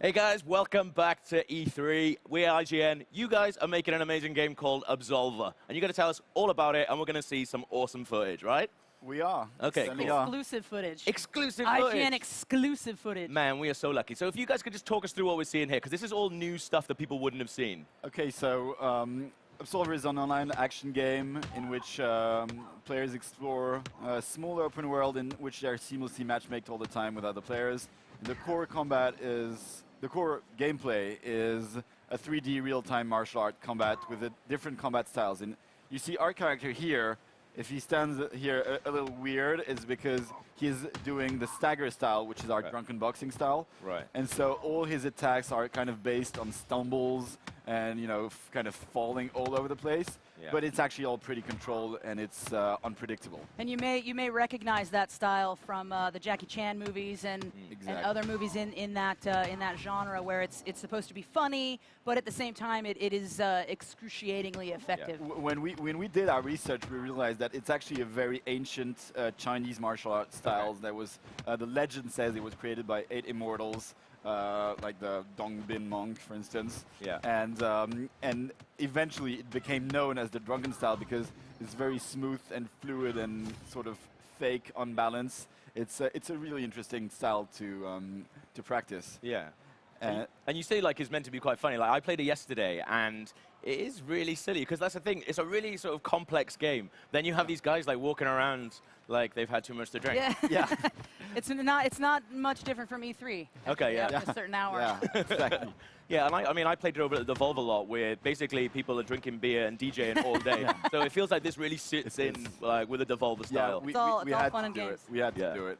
Hey guys, welcome back to E3. We're IGN. You guys are making an amazing game called Absolver, and you're going to tell us all about it, and we're going to see some awesome footage, right? We are. Okay, cool. Exclusive footage. Exclusive footage. IGN exclusive footage. Man, we are so lucky. So if you guys could just talk us through what we're seeing here, because this is all new stuff that people wouldn't have seen. Okay, so Absolver is an online action game in which players explore a small open world in which they are seamlessly matchmaked all the time with other players. The core gameplay is a 3D real-time martial art combat with different combat styles. And you see our character here. If he stands here a little weird, it's because he's doing the Stagger Style, which is our drunken boxing style. Right. And so all his attacks are kind of based on stumbles and, you know, kind of falling all over the place. Yeah. But it's actually all pretty controlled and it's unpredictable. And you may recognize that style from the Jackie Chan movies and other movies in that genre where it's supposed to be funny, but at the same time it is excruciatingly effective. Yeah. When we did our research, we realized that it's actually a very ancient Chinese martial art style. That was the legend says it was created by 8 immortals. Like the Dongbin monk, for instance. Yeah. And eventually it became known as the drunken style because it's very smooth and fluid and sort of fake on balance. It's a really interesting style to practice. Yeah. And you say like it's meant to be quite funny. Like I played it yesterday and it is really silly because that's the thing. It's a really sort of complex game. Then you have these guys like walking around like they've had too much to drink. Yeah. Yeah. It's not much different from E3. Okay, yeah. After a certain hour. Yeah, exactly. Yeah, and I mean, I played it over at the Devolver a lot, where basically people are drinking beer and DJing all day. So it feels like this really sits in like with the Devolver style. It's all fun and games. We had to do it.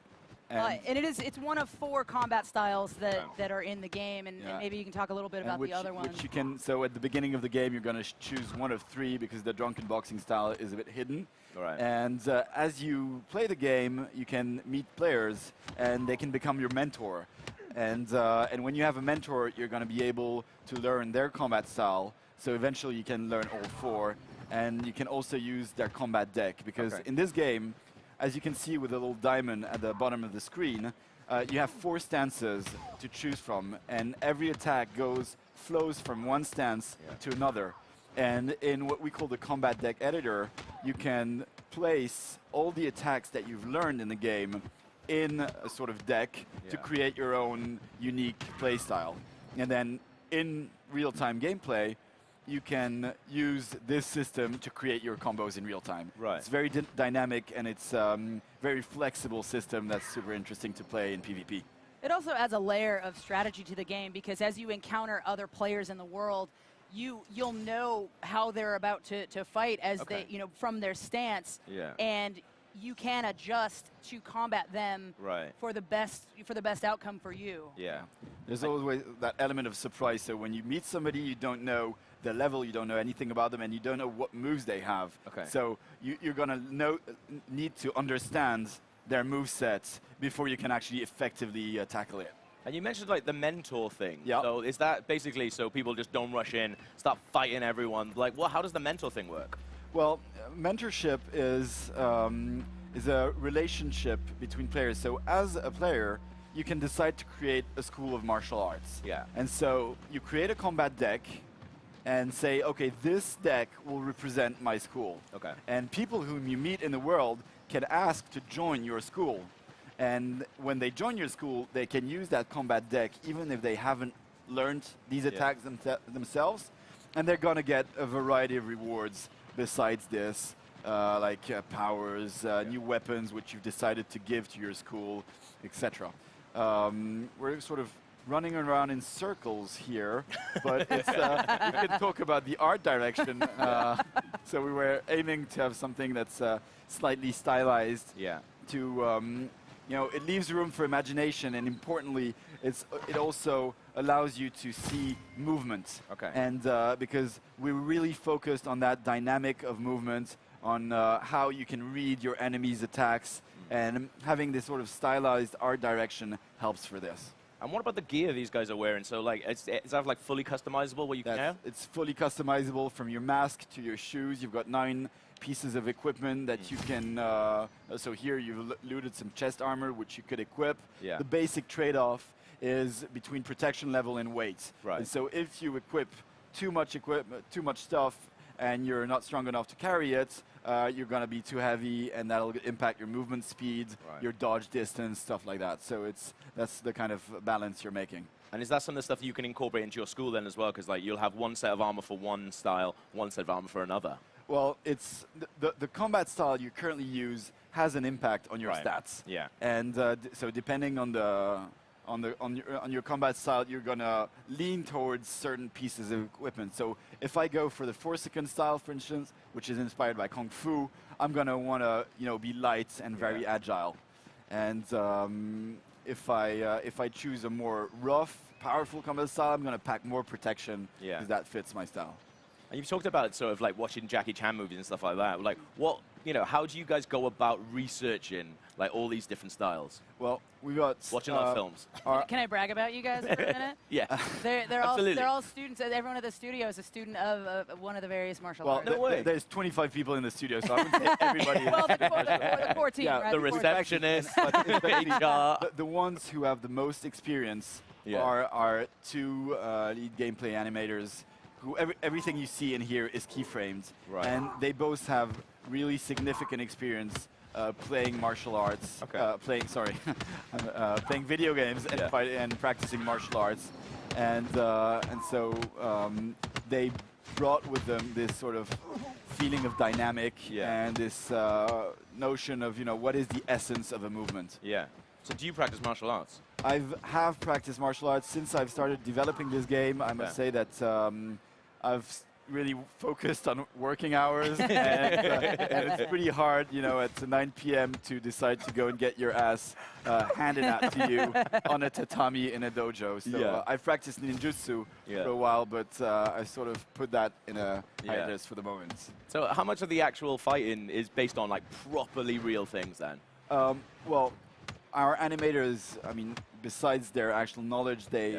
And it's one of 4 combat styles that are in the game, and maybe you can talk a little bit about the other ones. Which you can, so at the beginning of the game, you're going to choose one of 3 because the drunken boxing style is a bit hidden. Right. And as you play the game, you can meet players, and they can become your mentor. And when you have a mentor, you're going to be able to learn their combat style. So eventually, you can learn all 4, and you can also use their combat deck because in this game, as you can see with the little diamond at the bottom of the screen, you have 4 stances to choose from, and every attack flows from one stance to another. And in what we call the combat deck editor, you can place all the attacks that you've learned in the game in a sort of deck to create your own unique play style. And then in real-time gameplay, you can use this system to create your combos in real time. Right. It's very dynamic and it's very flexible system that's super interesting to play in PvP. It also adds a layer of strategy to the game because as you encounter other players in the world, you'll know how they're about to fight as they, you know, from their stance. Yeah. And you can adjust to combat them for the best outcome for you. Yeah. There's always that element of surprise. So when you meet somebody you don't know the level, you don't know anything about them, and you don't know what moves they have. So you're gonna need to understand their move sets before you can actually effectively tackle it. And you mentioned like the mentor thing. Yeah. So is that basically so people just don't rush in, start fighting everyone? Like, how does the mentor thing work? Well, mentorship is a relationship between players. So as a player, you can decide to create a school of martial arts. Yeah. And so you create a combat deck and say, okay, this deck will represent my school. Okay. And people whom you meet in the world can ask to join your school. And when they join your school, they can use that combat deck even if they haven't learned these attacks themselves. And they're going to get a variety of rewards besides this, like powers, new weapons which you've decided to give to your school, etc. We're sort of running around in circles here, but it's, we can talk about the art direction. So we were aiming to have something that's slightly stylized to, you know, it leaves room for imagination, and importantly, it also allows you to see movement. And because we really focused on that dynamic of movement, on how you can read your enemy's attacks, and having this sort of stylized art direction helps for this. And what about the gear these guys are wearing? So like, is that like fully customizable what you can have? It's fully customizable from your mask to your shoes. You've got 9 pieces of equipment that you can, so here you've looted some chest armor which you could equip. The basic trade-off is between protection level and weight. Right. And so if you equip too much stuff, and you're not strong enough to carry it, you're going to be too heavy, and that'll impact your movement speed, your dodge distance, stuff like that. So that's the kind of balance you're making. And is that some of the stuff you can incorporate into your school then as well? Because like you'll have one set of armor for one style, one set of armor for another. Well, it's the combat style you currently use has an impact on your stats. Yeah. And so depending on your combat style, you're gonna lean towards certain pieces of equipment. So if I go for the 4-second style, for instance, which is inspired by Kung Fu, I'm gonna wanna be light and very agile. And if I choose a more rough, powerful combat style, I'm gonna pack more protection because that fits my style. And you've talked about sort of like watching Jackie Chan movies and stuff like that. Like what, how do you guys go about researching like all these different styles? Well, we got watching our films. Can I brag about you guys for a minute? Yeah. They're all students. Everyone at the studio is a student of one of the various martial arts. No way. There's 25 people in the studio, so I wouldn't say everybody. Well, the core team, right? The receptionist, the ones who have the most experience are two lead gameplay animators. Who everything you see in here is keyframed, and they both have really significant experience playing martial arts, playing video games and practicing martial arts, and so they brought with them this sort of feeling of dynamic and this notion of what is the essence of a movement. Yeah. So do you practice martial arts? I have practiced martial arts since I've started developing this game. I must say that I've really focused on working hours, and it's pretty hard, at 9 p.m. to decide to go and get your ass handed out to you on a tatami in a dojo. So I've practiced ninjutsu for a while, but I sort of put that in a hiatus for the moment. So how much of the actual fighting is based on like properly real things then? Well, our animators, I mean, besides their actual knowledge, they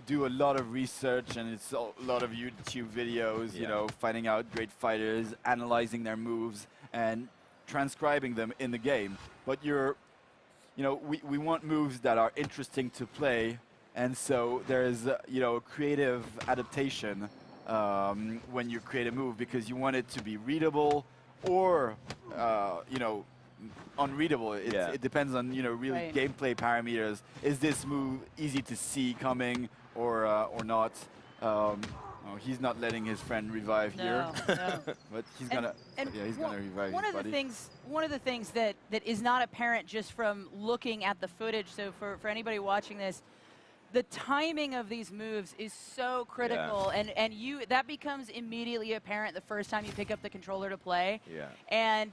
do a lot of research, and it's a lot of YouTube videos, finding out great fighters, analyzing their moves, and transcribing them in the game. But we want moves that are interesting to play, and so there's a creative adaptation when you create a move, because you want it to be readable or unreadable. It depends on really gameplay parameters. Is this move easy to see coming or not? He's not letting his friend revive here. No. But he's gonna revive his buddy. One of the things that is not apparent just from looking at the footage, so for anybody watching this, the timing of these moves is so critical, and that becomes immediately apparent the first time you pick up the controller to play. And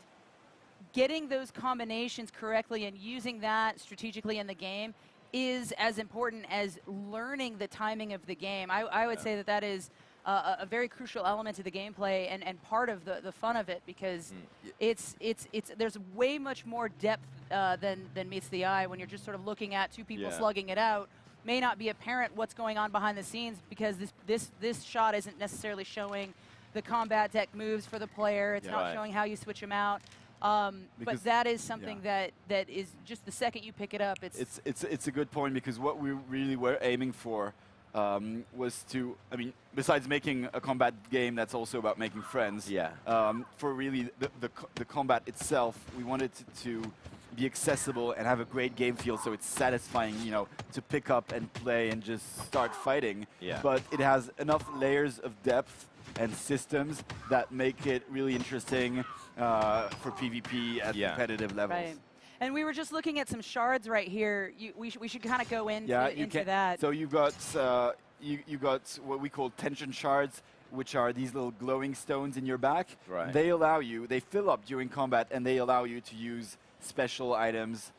getting those combinations correctly and using that strategically in the game is as important as learning the timing of the game. I would say that is a very crucial element to the gameplay and part of the fun of it, because there's way much more depth than meets the eye when you're just sort of looking at two people slugging it out. May not be apparent what's going on behind the scenes, because this shot isn't necessarily showing the combat deck moves for the player. It's not showing how you switch them out. But that is something that is just the second you pick it up. It's a good point, because what we really were aiming for was to, besides making a combat game that's also about making friends, for really the combat itself, we wanted to be accessible and have a great game feel, so it's satisfying, to pick up and play and just start fighting. But it has enough layers of depth and systems that make it really interesting for PvP at competitive levels. Right. And we were just looking at some shards right here. We should kind of go into that. So you've got you got what we call tension shards, which are these little glowing stones in your back. They fill up during combat, and they allow you to use special items,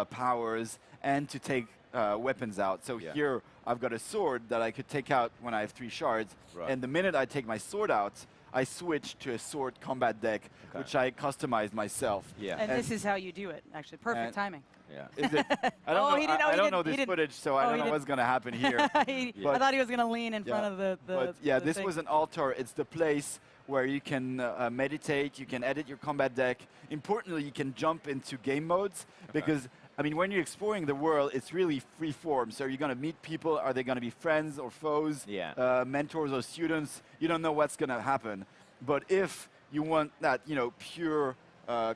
powers, and to take weapons out. So here I've got a sword that I could take out when I have 3 shards, and the minute I take my sword out, I switch to a sword combat deck, which I customized myself. And this is how you do it, actually. Perfect timing. Is it? I don't know this footage, so I don't know what's going to happen here. I thought he was going to lean in front of the this was an altar. It's the place where you can meditate, you can edit your combat deck. Importantly, you can jump into game modes, because I mean, when you're exploring the world, it's really free form. So you're going to meet people. Are they going to be friends or foes, mentors or students? You don't know what's going to happen. But if you want that, pure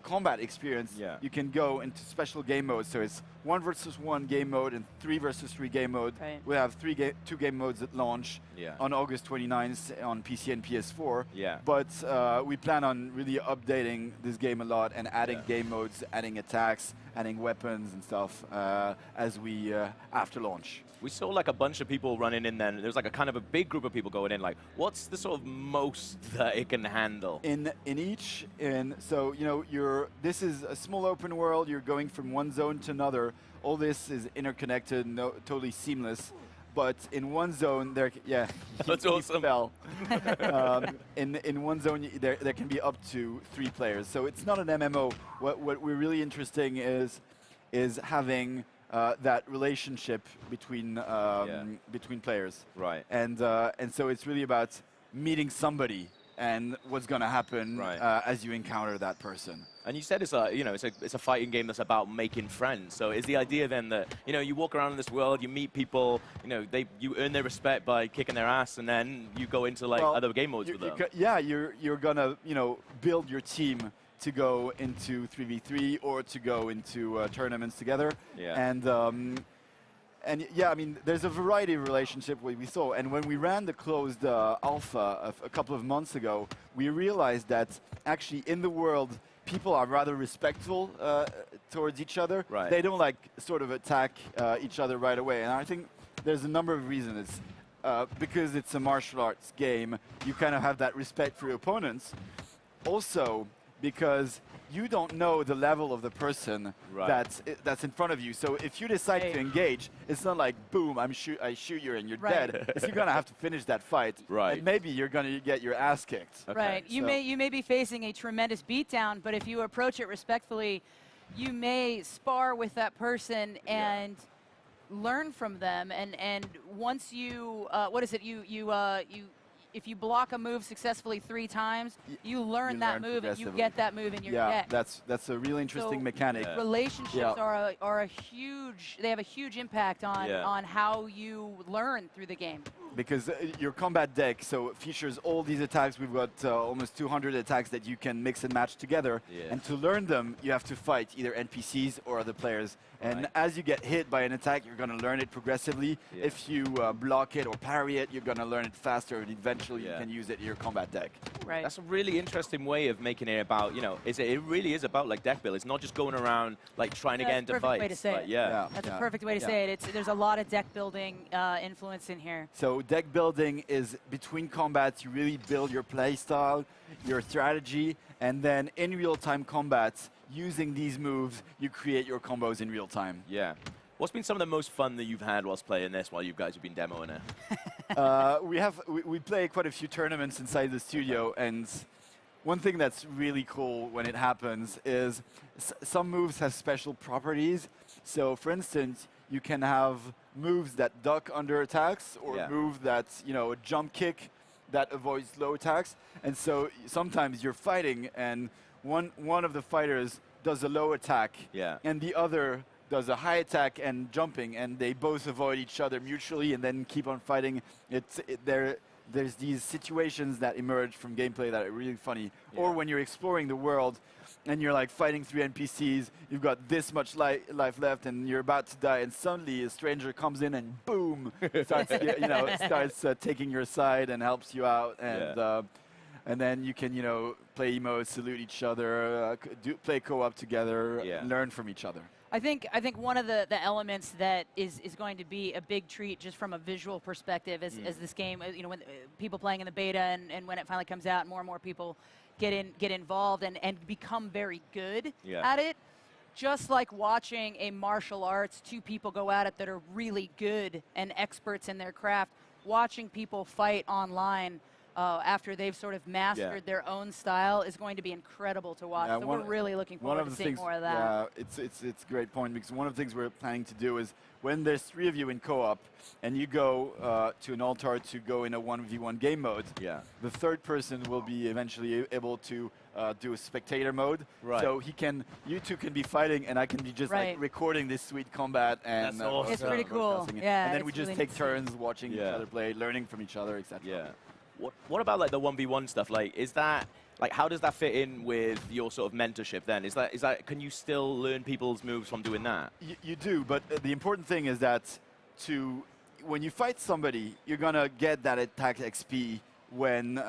combat experience, you can go into special game modes. So it's 1 versus 1 game mode and 3 versus 3 game mode. Right. We have 2 game modes at launch on August 29th on PC and PS4. But we plan on really updating this game a lot and adding game modes, adding attacks, adding weapons and stuff as we after launch. We saw like a bunch of people running in there, and there was like a kind of a big group of people going in. Like, what's the sort of most that it can handle? This is a small open world. You're going from one zone to another. All this is interconnected, totally seamless. But in one zone, that's awesome. In one zone, there can be up to 3 players. So it's not an MMO. What we're really interesting is having that relationship between players. Right. And so it's really about meeting somebody and what's going to happen as you encounter that person. And you said it's a fighting game that's about making friends. So is the idea then that you walk around in this world, you meet people, you earn their respect by kicking their ass, and then you go into like other game modes with them? You're gonna build your team to go into 3v3 or to go into tournaments together. And I mean, there's a variety of relationship we saw. And when we ran the closed alpha a couple of months ago, we realized that actually in the world, people are rather respectful towards each other. Right. They don't like sort of attack each other right away. And I think there's a number of reasons. Because it's a martial arts game, you kind of have that respect for your opponents. Also, because you don't know the level of the person that's in front of you. So if you decide to engage, it's not like, boom, I shoot you and you're dead. You're going to have to finish that fight. And maybe you're going to get your ass kicked. Okay. Right. You may be facing a tremendous beatdown, but if you approach it respectfully, you may spar with that person and learn from them. And once you, if you block a move successfully 3 times, you learn that move and you get that move in your deck. That's a really interesting mechanic. Relationships are a huge, they have a huge impact on how you learn through the game. Because your combat deck features all these attacks. We've got almost 200 attacks that you can mix and match together. And to learn them, you have to fight either NPCs or other players. And as you get hit by an attack, you're going to learn it progressively. If you block it or parry it, you're going to learn it faster, and eventually you can use it in your combat deck. Right. That's a really interesting way of making it about, it really is about like deck build. It's not just going around like trying to get into fights. Way to say it. That's a perfect way to say it. There's a lot of deck building influence in here. So deck building is between combats. You really build your play style, your strategy, and then in real-time combats, using these moves, you create your combos in real time. Yeah. What's been some of the most fun that you've had whilst playing this while you guys have been demoing it? We play quite a few tournaments inside the studio, and one thing that's really cool when it happens is some moves have special properties. So for instance, you can have moves that duck under attacks, or a move that's, a jump kick that avoids low attacks. And so sometimes you're fighting and one of the fighters does a low attack and the other does a high attack and jumping, and they both avoid each other mutually and then keep on fighting. There's these situations that emerge from gameplay that are really funny. Or when you're exploring the world and you're like fighting 3 NPCs, you've got this much life left and you're about to die, and suddenly a stranger comes in and boom, starts taking your side and helps you out. And then you can, play emotes, salute each other, play co-op together, and learn from each other. I think one of the elements that is going to be a big treat just from a visual perspective as this game, when people playing in the beta and when it finally comes out, more and more people get involved and become very good at it. Just like watching a martial arts, 2 people go at it that are really good and experts in their craft, watching people fight online after they've sort of mastered their own style is going to be incredible to watch. So we're really looking forward to seeing more of that. Yeah, it's a great point, because one of the things we're planning to do is when there's 3 of you in co-op and you go to an altar to go in a 1v1 game mode, the third person will be eventually able to do a spectator mode. Right. So you two can be fighting and I can be just like recording this sweet combat. And That's awesome. It's pretty cool. Yeah, and then we just really take turns watching each other play, learning from each other, etc. Yeah. What about like the 1v1 stuff? Like, is that like how does that fit in with your sort of mentorship? Then is that can you still learn people's moves from doing that? You do, but the important thing is that when you fight somebody, you're gonna get that attack XP when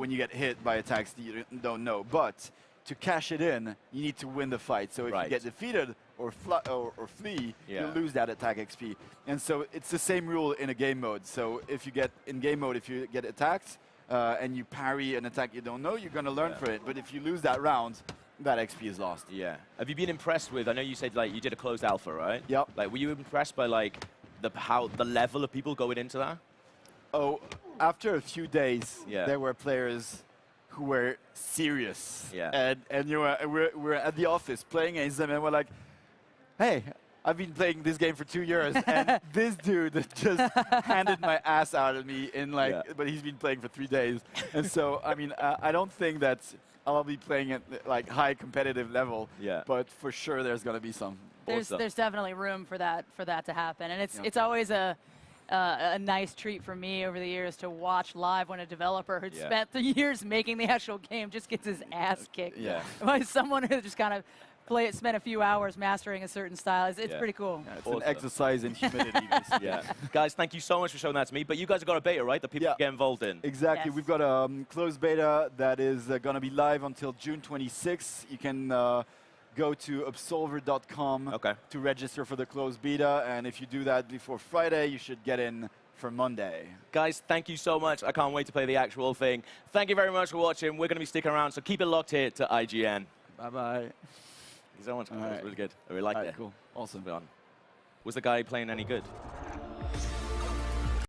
you get hit by attacks that you don't know. But to cash it in, you need to win the fight. So if you get defeated or flee, you lose that attack XP. And so it's the same rule in a game mode. So if you get in game mode, if you get attacked and you parry an attack you don't know, you're going to learn for it. But if you lose that round, that XP is lost. Yeah. Have you been impressed with? I know you said like you did a closed alpha, right? Yep. Like, were you impressed by like the level of people going into that? Oh, after a few days, there were players who were serious. Yeah. And we're at the office playing against them, and we're like, hey, I've been playing this game for 2 years, and this dude just handed my ass out at me in like, but he's been playing for 3 days. And so, I mean, I don't think that I'll be playing at like high competitive level, but for sure there's going to be some. There's definitely room for that to happen, and it's always a nice treat for me over the years to watch live when a developer who'd spent 3 years making the actual game just gets his ass kicked by someone who just kind of spent a few hours mastering a certain style. It's pretty cool. Yeah, it's an exercise in humility. Guys, thank you so much for showing that to me. But you guys have got a beta, right, that people can get involved in? Exactly. Yes. We've got a closed beta that is going to be live until June 26th. You can go to Absolver.com to register for the closed beta. And if you do that before Friday, you should get in for Monday. Guys, thank you so much. I can't wait to play the actual thing. Thank you very much for watching. We're going to be sticking around, so keep it locked here to IGN. Bye-bye. Thank you so much. That was really good. I really liked it. Cool. Awesome. Was the guy playing any good?